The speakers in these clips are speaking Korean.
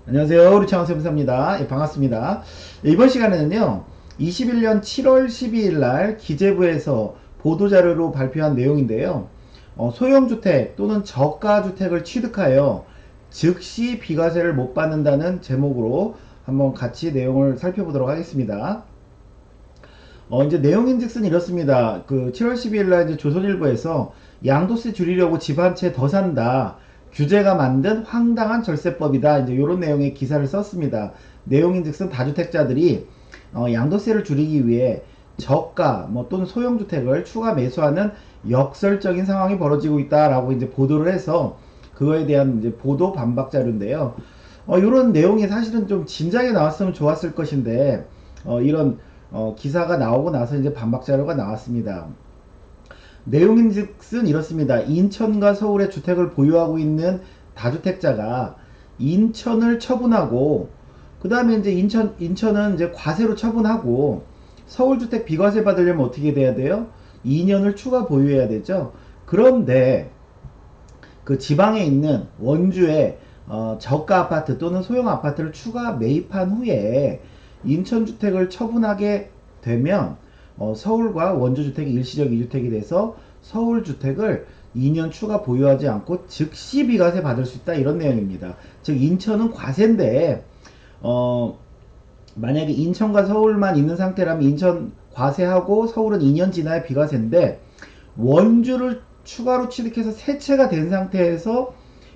안녕하세요. 우리 창원세무사입니다. 예, 반갑습니다. 예, 이번 시간에는요, 21년 7월 12일 날 기재부에서 보도자료로 발표한 내용인데요. 소형주택 또는 저가주택을 취득하여 즉시 비과세를 못 받는다는 제목으로 한번 같이 내용을 살펴보도록 하겠습니다. 이제 내용인즉슨 이렇습니다. 그 7월 12일 날 이제 조선일보에서 양도세 줄이려고 집 한 채 더 산다. 규제가 만든 황당한 절세법이다. 이제 이런 내용의 기사를 썼습니다. 내용인즉슨 다주택자들이 양도세를 줄이기 위해 저가 또는 소형주택을 추가 매수하는 역설적인 상황이 벌어지고 있다라고 이제 보도를 해서 그거에 대한 이제 보도 반박 자료인데요. 이런 내용이 사실은 좀 진작에 나왔으면 좋았을 것인데 이런 기사가 나오고 나서 이제 반박 자료가 나왔습니다. 내용인즉슨 이렇습니다. 인천과 서울에 주택을 보유하고 있는 다주택자가 인천을 처분하고 그 다음에 이제 인천은 이제 과세로 처분하고 서울주택 비과세 받으려면 어떻게 돼야 돼요? 2년을 추가 보유해야 되죠. 그런데 그 지방에 있는 원주에 저가 아파트 또는 소형 아파트를 추가 매입한 후에 인천주택을 처분하게 되면 서울과 원주주택이 일시적 이주택이 돼서 서울주택을 2년 추가 보유하지 않고 즉시 비과세 받을 수 있다 이런 내용입니다. 즉 인천은 과세인데 만약에 인천과 서울만 있는 상태라면 인천 과세하고 서울은 2년 지나야 비과세인데 원주를 추가로 취득해서 세 채가 된 상태에서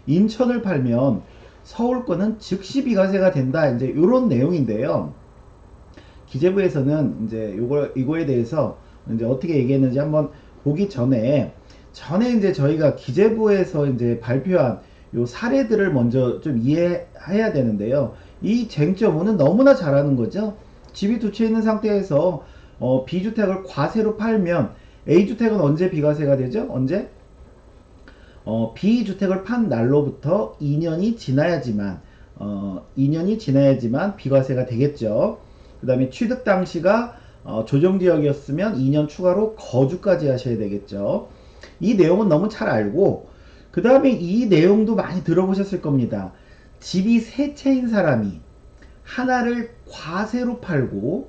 인천을 팔면 서울 거는 즉시 비과세가 된다. 이제 이런 내용인데요. 기재부에서는 이제 이거에 대해서 이제 어떻게 얘기했는지 한번 보기 전에 이제 저희가 기재부에서 이제 발표한 요 사례들을 먼저 좀 이해해야 되는데요. 이 쟁점은 너무나 잘하는 거죠. 집이 두 채 있는 상태에서 B주택을 과세로 팔면 A주택은 언제 비과세가 되죠? 언제? B주택을 판 날로부터 2년이 지나야지만 비과세가 되겠죠. 그 다음에 취득 당시가 조정지역이었으면 2년 추가로 거주까지 하셔야 되겠죠. 이 내용은 너무 잘 알고 그 다음에 이 내용도 많이 들어보셨을 겁니다. 집이 세 채인 사람이 하나를 과세로 팔고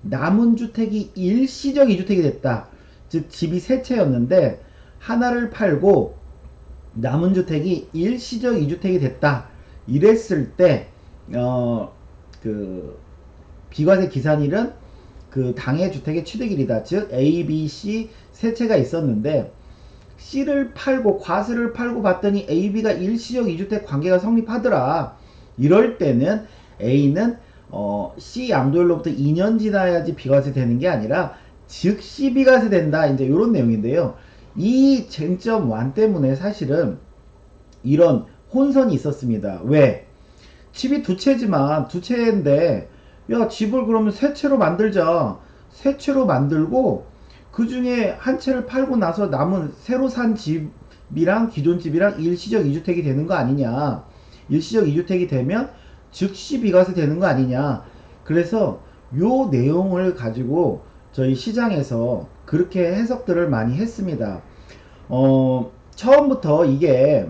남은 주택이 일시적 이주택이 됐다. 즉 집이 세 채였는데 하나를 팔고 남은 주택이 일시적 이주택이 됐다. 이랬을 때 그 비과세 기산일은 그 당해 주택의 취득일이다. 즉 A, B, C 세 채가 있었는데 C를 팔고 과세를 팔고 봤더니 A, B가 일시적 이주택 관계가 성립하더라. 이럴 때는 A는 C 양도일로부터 2년 지나야지 비과세 되는 게 아니라 즉시 비과세 된다. 이제 이런 내용인데요. 이 쟁점 완 때문에 사실은 이런 혼선이 있었습니다. 왜? 집이 두 채지만 두 채인데 야 집을 그러면 세 채로 만들자. 세 채로 만들고 그 중에 한 채를 팔고 나서 남은 새로 산 집이랑 기존 집이랑 일시적 이주택이 되는 거 아니냐. 일시적 이주택이 되면 즉시 비과세 되는 거 아니냐. 그래서 요 내용을 가지고 저희 시장에서 그렇게 해석들을 많이 했습니다. 처음부터 이게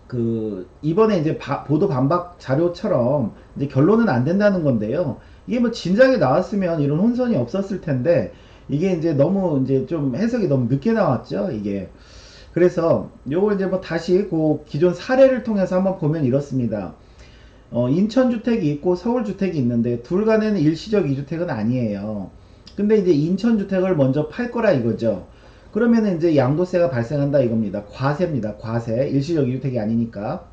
그 이번에 이제 보도 반박 자료처럼 이제 결론은 안 된다는 건데요. 이게 뭐 진작에 나왔으면 이런 혼선이 없었을 텐데 이게 이제 너무 이제 좀 해석이 너무 늦게 나왔죠. 이게 그래서 요거 이제 뭐 다시 그 기존 사례를 통해서 한번 보면 이렇습니다. 인천 주택이 있고 서울 주택이 있는데 둘 간에는 일시적 이주택은 아니에요. 근데 이제 인천 주택을 먼저 팔 거라 이거죠. 그러면 이제 양도세가 발생한다 이겁니다. 과세입니다. 과세. 일시적 이주택이 아니니까.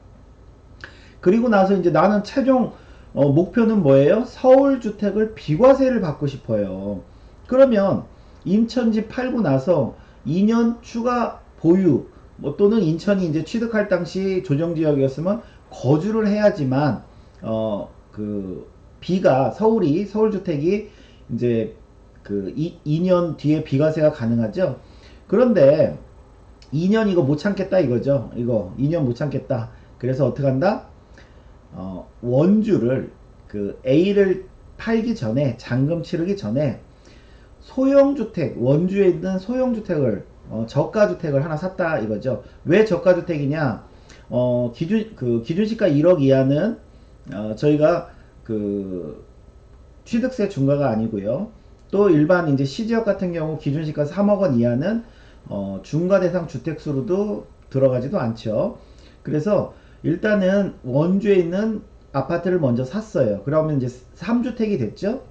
그리고 나서 이제 나는 최종 목표는 뭐예요? 서울 주택을 비과세를 받고 싶어요. 그러면 인천집 팔고 나서 2년 추가 보유 또는 인천이 이제 취득할 당시 조정지역이었으면 거주를 해야지만 그 B가 서울주택이 이제 그 2년 뒤에 비과세가 가능하죠. 그런데 2년 이거 못 참겠다 이거죠. 이거 2년 못 참겠다. 그래서 어떻게 한다? 원주를 그 A를 팔기 전에 잔금 치르기 전에 소형주택 원주에 있는 소형주택을 저가주택을 하나 샀다 이거죠. 왜 저가주택이냐? 기준시가 1억 이하는 저희가 그 취득세 중과가 아니고요. 또 일반 이제 C지역 같은 경우 기준시가 3억 원 이하는 중과 대상 주택수로도 들어가지도 않죠. 그래서 일단은 원주에 있는 아파트를 먼저 샀어요. 그러면 이제 3주택이 됐죠.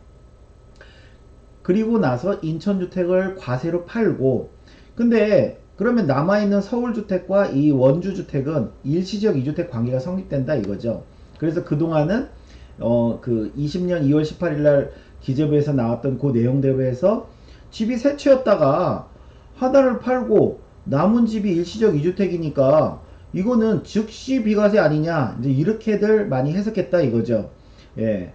그리고 나서 인천주택을 과세로 팔고, 근데 그러면 남아있는 서울주택과 이 원주주택은 일시적 2주택 관계가 성립된다 이거죠. 그래서 그동안은 그 20년 2월 18일 날 기재부에서 나왔던 그 내용대로 해서 집이 세 채였다가 하나를 팔고 남은 집이 일시적 2주택이니까 이거는 즉시 비과세 아니냐, 이제 이렇게들 많이 해석했다 이거죠. 예.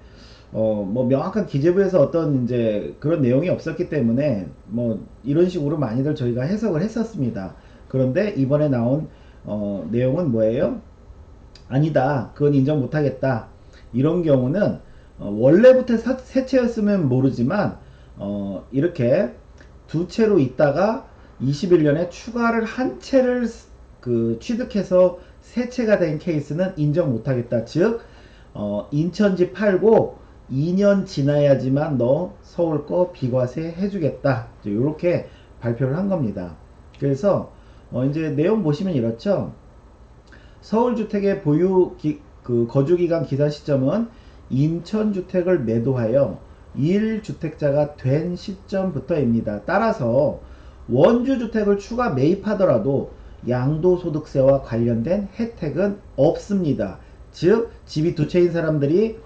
뭐 명확한 기재부에서 어떤 이제 그런 내용이 없었기 때문에 뭐 이런 식으로 많이들 저희가 해석을 했었습니다. 그런데 이번에 나온 내용은 뭐예요? 아니다. 그건 인정 못하겠다. 이런 경우는 원래부터 세 채였으면 모르지만 이렇게 두 채로 있다가 21년에 추가를 한 채를 그 취득해서 세 채가 된 케이스는 인정 못하겠다. 즉 인천지 팔고 2년 지나야지만 너 서울 거 비과세 해주겠다. 이렇게 발표를 한 겁니다. 그래서 이제 내용 보시면 이렇죠. 서울주택의 그 거주기간 기산 시점은 인천주택을 매도하여 1주택자가 된 시점부터입니다. 따라서 원주주택을 추가 매입하더라도 양도소득세와 관련된 혜택은 없습니다. 즉 집이 두 채인 사람들이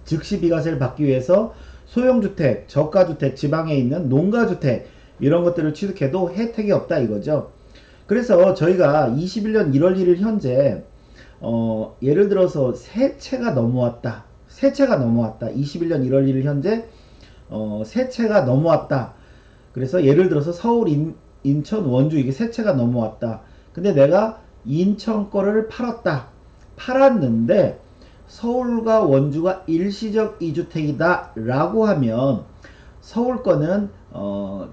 즉시 비과세를 받기 위해서 소형주택, 저가주택, 지방에 있는 농가주택 이런 것들을 취득해도 혜택이 없다 이거죠. 그래서 저희가 21년 1월 1일 현재 예를 들어서 세 채가 넘어왔다. 세 채가 넘어왔다. 21년 1월 1일 현재 세 채가 넘어왔다. 그래서 예를 들어서 서울, 인천, 원주 이게 세 채가 넘어왔다. 근데 내가 인천 거를 팔았다. 팔았는데 서울과 원주가 일시적 2주택이다 라고 하면 서울 거는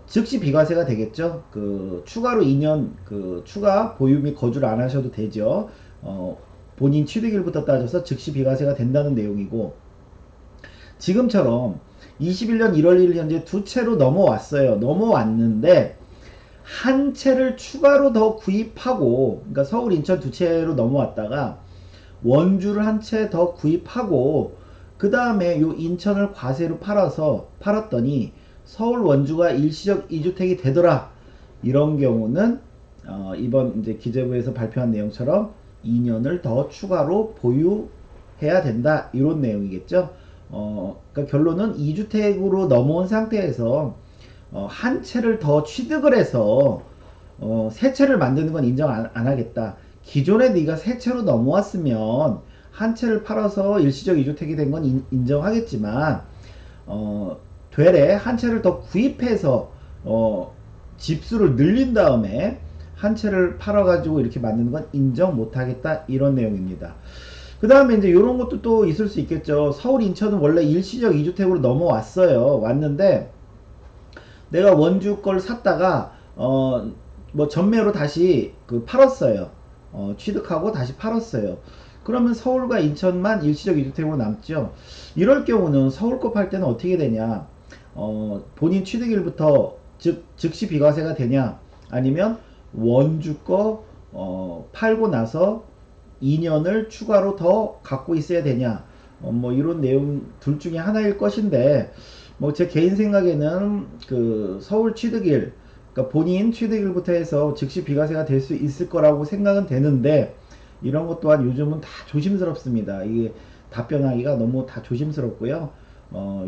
즉시 비과세가 되겠죠. 그 추가로 2년 그 추가 보유 및 거주를 안 하셔도 되죠. 본인 취득일부터 따져서 즉시 비과세가 된다는 내용이고, 지금처럼 21년 1월 1일 현재 두 채로 넘어왔어요. 넘어왔는데 한 채를 추가로 더 구입하고, 그러니까 서울, 인천 두 채로 넘어왔다가 원주를 한 채 더 구입하고 그 다음에 요 인천을 과세로 팔았더니 서울 원주가 일시적 2주택이 되더라. 이런 경우는 이번 이제 기재부에서 발표한 내용처럼 2년을 더 추가로 보유해야 된다. 이런 내용이겠죠. 그러니까 결론은 2주택으로 넘어온 상태에서 한 채를 더 취득을 해서 세 채를 만드는 건 인정 안 하겠다. 기존에 네가 세 채로 넘어왔으면 한 채를 팔아서 일시적 2주택이 된 건 인정하겠지만 되레 한 채를 더 구입해서 집수를 늘린 다음에 한 채를 팔아가지고 이렇게 만드는 건 인정 못하겠다. 이런 내용입니다. 그 다음에 이제 이런 것도 또 있을 수 있겠죠. 서울, 인천은 원래 일시적 2주택으로 넘어왔어요. 왔는데 내가 원주 걸 샀다가 뭐 전매로 다시 그 팔았어요. 취득하고 다시 팔았어요. 그러면 서울과 인천만 일시적 2주택으로 남죠. 이럴 경우는 서울 거 팔 때는 어떻게 되냐? 본인 취득일부터 즉시 비과세가 되냐? 아니면 원주 거 팔고 나서 2년을 추가로 더 갖고 있어야 되냐? 뭐 이런 내용 둘 중에 하나일 것인데, 뭐 제 개인 생각에는 그 서울 취득일, 그러니까 본인 취득일부터 해서 즉시 비과세가 될 수 있을 거라고 생각은 되는데, 이런 것 또한 요즘은 다 조심스럽습니다. 이게 답변하기가 너무 다 조심스럽고요.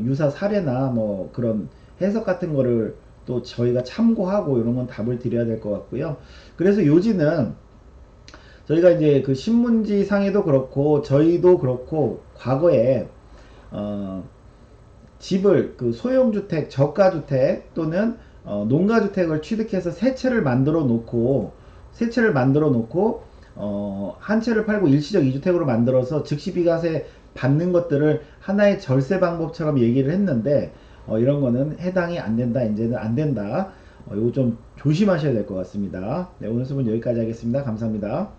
유사 사례나 뭐 그런 해석 같은 거를 또 저희가 참고하고 이런 건 답을 드려야 될 것 같고요. 그래서 요지는 저희가 이제 그 신문지 상에도 그렇고 저희도 그렇고 과거에 집을 그 소형주택, 저가주택 또는 농가주택을 취득해서 세 채를 만들어 놓고 한 채를 팔고 일시적 2주택으로 만들어서 즉시 비과세 받는 것들을 하나의 절세 방법처럼 얘기를 했는데 이런 거는 해당이 안 된다. 이제는 안 된다. 이거 좀 조심하셔야 될 것 같습니다. 네, 오늘 수분 여기까지 하겠습니다. 감사합니다.